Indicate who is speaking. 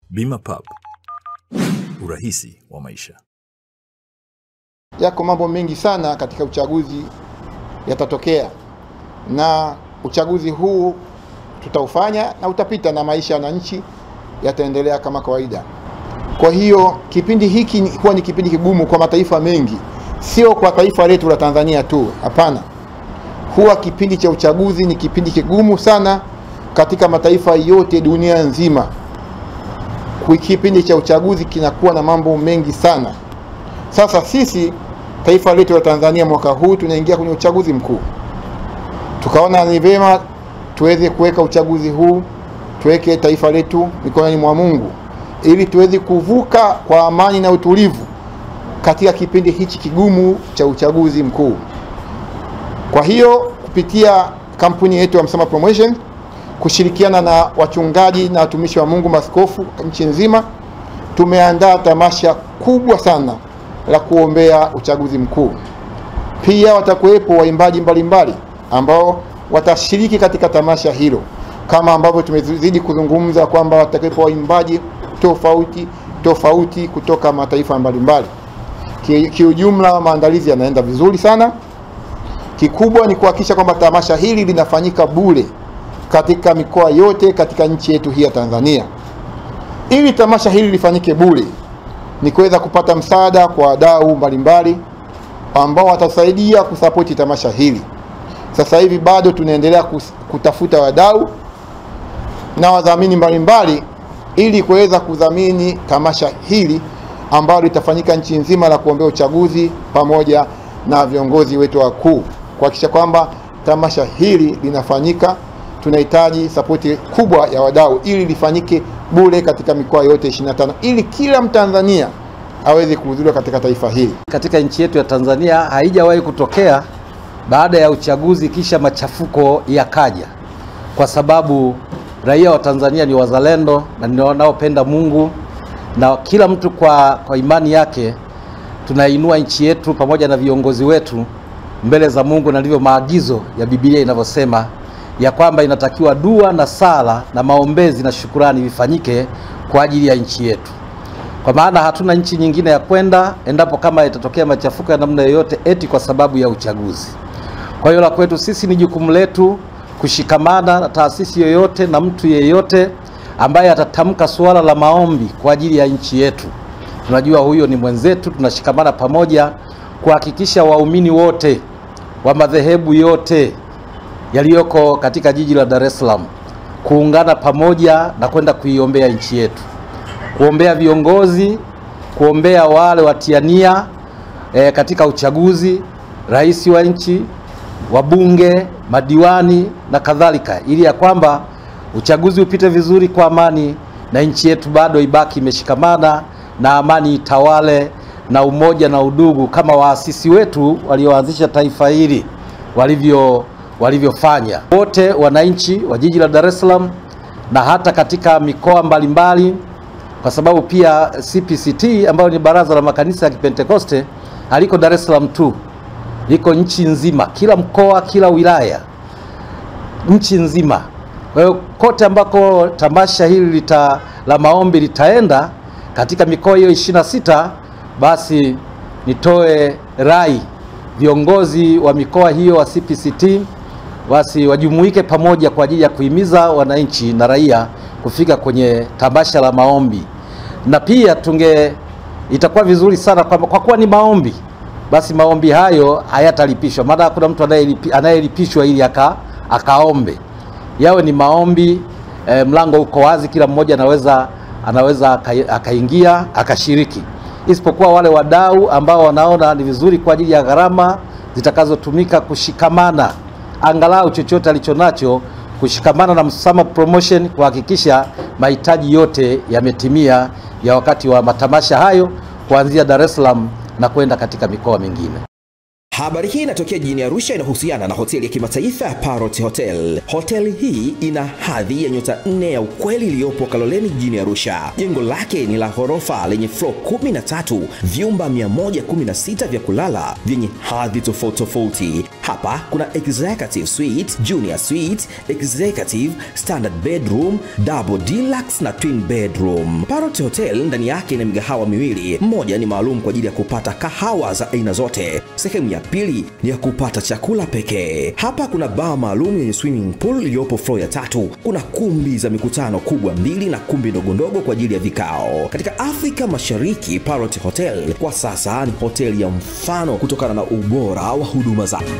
Speaker 1: Bima Pub, urahisi wa maisha.
Speaker 2: Yako mambo mengi sana katika uchaguzi yatatokea, na uchaguzi huu tutaufanya na utapita, na maisha ya wananchi yataendelea kama kawaida. Kwa hiyo kipindi hiki huwa ni kipindi kigumu kwa mataifa mengi, sio kwa taifa letu la Tanzania tu, hapana. Huwa kipindi cha uchaguzi ni kipindi kigumu sana katika mataifa yote dunia nzima. Kwa kipindi cha uchaguzi kinakuwa na mambo mengi sana. Sasa sisi taifa letu la Tanzania mwaka huu tunaingia kwenye uchaguzi mkuu. Tukaona ni vema tuweze kuweka uchaguzi huu, tuweke taifa letu mikononi mwa Mungu ili tuweze kuvuka kwa amani na utulivu katika kipindi hichi kigumu cha uchaguzi mkuu. Kwa hiyo kupitia kampuni yetu ya Msamaha Promotion, kushirikiana na wachungaji na watumishi wa Mungu maaskofu nchi nzima, tumeandaa tamasha kubwa sana la kuombea uchaguzi mkuu. Pia watakuwepo waimbaji mbalimbali ambao watashiriki katika tamasha hilo, kama ambavyo tumezidi kuzungumza kwamba watakuwepo waimbaji tofauti kutoka mataifa mbalimbali. Kiujumla maandalizi yanaenda vizuri sana. Kikubwa ni kuhakikisha kwamba tamasha hili linafanyika bure katika mikoa yote katika nchi yetu hii ya Tanzania. Ili tamasha hili lifanyike bure, ni kuweza kupata msaada kwa wadau mbalimbali ambao watasaidia kusapoti tamasha hili. Sasa hivi bado tunaendelea kutafuta wadau na wadhamini mbalimbali ili kuweza kudhamini tamasha hili ambalo litafanyika nchi nzima la kuombea uchaguzi, pamoja na viongozi wetu wakuu kuhakikisha kwamba tamasha hili linafanyika. Tunahitaji sapoti kubwa ya wadau ili lifanyike bure katika mikoa yote 25 ili kila Mtanzania aweze kuhudhuria katika taifa hili.
Speaker 3: Katika nchi yetu ya Tanzania haijawahi kutokea baada ya uchaguzi kisha machafuko yakaja, kwa sababu raia wa Tanzania ni wazalendo na ni wanaopenda Mungu, na kila mtu kwa imani yake tunainua nchi yetu pamoja na viongozi wetu mbele za Mungu, na ndivyo maagizo ya Biblia inavyosema ya kwamba inatakiwa dua na sala na maombezi na shukurani vifanyike kwa ajili ya nchi yetu, kwa maana hatuna nchi nyingine ya kwenda endapo kama itatokea machafuko ya namna yoyote eti kwa sababu ya uchaguzi. Kwa hiyo la kwetu sisi ni jukumu letu kushikamana na taasisi yoyote na mtu yeyote ambaye atatamka suala la maombi kwa ajili ya nchi yetu. Tunajua huyo ni mwenzetu, tunashikamana pamoja kuhakikisha waumini wote wa madhehebu yote yaliyoko katika jiji la Dar es Salaam kuungana pamoja na kwenda kuiombea nchi yetu, kuombea viongozi, kuombea wale watiania katika uchaguzi, rais wa nchi, wabunge, madiwani na kadhalika, ili ya kwamba uchaguzi upite vizuri kwa amani na nchi yetu bado ibaki imeshikamana na amani itawale na umoja na udugu kama waasisi wetu walioanzisha taifa hili walivyofanya. Wote wananchi wa jiji la Dar es Salaam na hata katika mikoa mbalimbali, kwa sababu pia CPCT ambayo ni Baraza la Makanisa ya Kipentekoste haliko Dar es Salaam tu, liko nchi nzima, kila mkoa, kila wilaya, nchi nzima. Kwa hiyo kote ambako tamasha hili la maombi litaenda katika mikoa hiyo 26, basi nitoe rai viongozi wa mikoa hiyo wa CPCT basi wajumuike pamoja kwa ajili ya kuhimiza wananchi na raia kufika kwenye tamasha la maombi. Na pia itakuwa vizuri sana kwa kuwa ni maombi, basi maombi hayo hayatalipishwa, maana hakuna mtu anayelipishwa ili akaombe. Yawe ni maombi, mlango uko wazi, kila mmoja anaweza akaingia akashiriki, isipokuwa wale wadau ambao wanaona ni vizuri kwa ajili ya gharama zitakazotumika kushikamana, angalau chochote alichonacho kushikamana na Msamaha Promotion kuhakikisha mahitaji yote yametimia ya wakati wa matamasha hayo kuanzia Dar es Salaam na kwenda katika mikoa mingine.
Speaker 4: Habari hii inatokea jijini Arusha, inahusiana na hoteli ya kimataifa ya Parrot Hotel. Hoteli hii ina hadhi ya nyota 4 ya ukweli iliyopo Kaloleni jijini Arusha. Jengo lake ni la ghorofa lenye floor 13, vyumba 116 vya kulala vyenye hadhi tofauti. Hapa kuna executive suite, junior suite, executive, standard bedroom, double deluxe na twin bedroom. Parrot Hotel ndani yake ina migahawa miwili. Mmoja ni maalum kwa ajili ya kupata kahawa za aina zote. Sehemu ya pili ni ya kupata chakula pekee. Hapa kuna bar maalum yenye swimming pool iliyopo floor ya 3. Kuna kumbi za mikutano kubwa 2 na kumbi ndogo kwa ajili ya vikao. Katika Afrika Mashariki, Parrot Hotel kwa sasa ni hoteli ya mfano kutokana na ubora wa huduma zake.